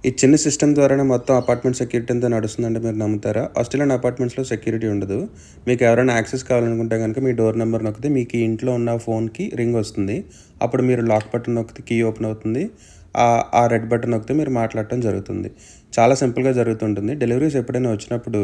ఈ చిన్న సిస్టమ్ ద్వారానే మొత్తం అపార్ట్మెంట్ సెక్యూరిటీ అంతా నడుస్తుందంటే మీరు నమ్ముతారా? ఆస్ట్రేలియన్ అపార్ట్మెంట్స్‌లో సెక్యూరిటీ ఉండదు. మీకు ఎవరైనా యాక్సెస్ కావాలనుకుంటే గనుక మీ డోర్ నంబర్ నొక్కితే మీకు ఈ ఇంట్లో ఉన్న ఫోన్‌కి రింగ్ వస్తుంది. అప్పుడు మీరు లాక్ బటన్ నొక్కితే కీ ఓపెన్ అవుతుంది. ఆ రెడ్ బటన్ నొక్కితే మీరు మాట్లాడటం జరుగుతుంది. చాలా సింపుల్‌గా జరుగుతుంటుంది. డెలివరీస్ ఎప్పుడైనా వచ్చినప్పుడు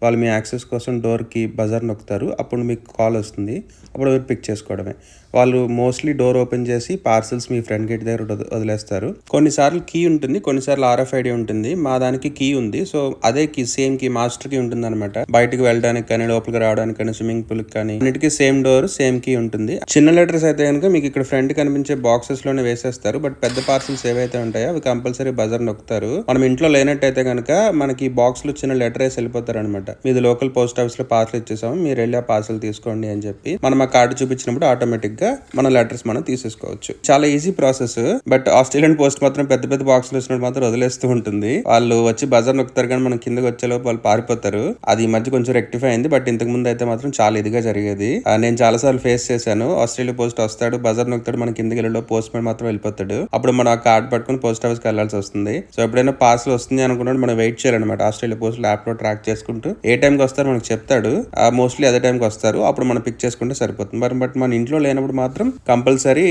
వాళ్ళు మీ యాక్సెస్ కోసం డోర్‌కి బజర్ నొక్కుతారు. అప్పుడు మీకు కాల్ వస్తుంది. అప్పుడు మీరు పిక్ చేసుకోవడమే. వాళ్ళు మోస్ట్‌లీ డోర్ ఓపెన్ చేసి పార్సెల్స్ మీ ఫ్రంట్ గేట్ దగ్గర వదిలేస్తారు. కొన్నిసార్లు కీ ఉంటుంది. కొన్నిసార్లు ఆర్ఎఫ్ఐడి ఉంటుంది. మా దానికి కీ ఉంది. సో అదే key same key master key ఉంటుందన్నమాట. బయటికి వెళ్ళడానికి కానీ, లోపలికి రావడానికి కానీ, స్విమ్మింగ్ పూల్‌కి కానీ అన్నిటికీ సేమ్ డోర్, సేమ్ కీ ఉంటుంది. చిన్న లెటర్స్ అయితే కనుక మీకు ఇక్కడ ఫ్రంట్ కనిపించే బాక్సెస్‌లోనే వేసేస్తారు. బట్ పెద్ద పార్సెల్స్ ఏవైతే ఉంటాయో అవి కంపల్సరీ బజర్ నొక్కుతారు. మనం ఇంట్లో లేనట్టయితే కనుక మనకి బాక్స్‌లో చిన్న లెటర్ వేసి వెళ్ళిపోతారు అనమాట. మీది లోకల్ పోస్ట్ ఆఫీస్ లో పార్సల్ ఇచ్చేసాము, మీరు వెళ్ళి ఆ పార్సల్ తీసుకోండి అని చెప్పి మనం ఆ కార్డు చూపించినప్పుడు ఆటోమేటిక్ గా మన లెటర్స్ మనం తీసేసుకోవచ్చు. చాలా easy process. But Australian post మాత్రం పెద్ద పెద్ద బాక్సులు వచ్చినప్పుడు మాత్రం వదిలేస్తూ ఉంటుంది. వాళ్ళు వచ్చి బజార్ నొక్కుతారు కానీ మనం కిందకి వచ్చేలోపు వాళ్ళు పారిపోతారు. అది ఈ మధ్య కొంచెం రెక్టిఫై అయింది. బట్ ఇంతకు ముందు అయితే మాత్రం చాలా ఇదిగా జరిగేది. నేను చాలా సార్లు ఫేస్ చేశాను. ఆస్ట్రేలియా పోస్ట్ వస్తాడు, బజార్ నొక్కుతాడు, మన కిందకి వెళ్ళలో పోస్ట్ మ్యాన్ మాత్రం వెళ్ళిపోతాడు. అప్పుడు మనం ఆ కార్డు పట్టుకుని పోస్ట్ ఆఫీస్ కి వెళ్లాల్సి వస్తుంది. సో ఎప్పుడైనా పార్సల్ వస్తుంది అనుకున్నాడు మనం వెయిట్ చేయాలన్నమాట. ఆస్ట్రేలియా పోస్ట్ యాప్ లో ట్రాక్ చేసుకుంటూ ఏ టైంకి వస్తారు మనకు చెప్తాడు. మోస్ట్లీ అదే టైంకి వస్తారు. అప్పుడు మనం పిక్ చేసుకుంటే సరిపోతుంది. బట్ మన ఇంట్లో లేనప్పుడు మాత్రం కంపల్సరీ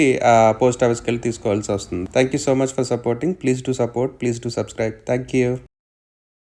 పోస్ట్ ఆఫీస్కి వెళ్ళి తీసుకోవాల్సి వస్తుంది. Thank you so much for supporting. Please to support, please to subscribe. Thank you.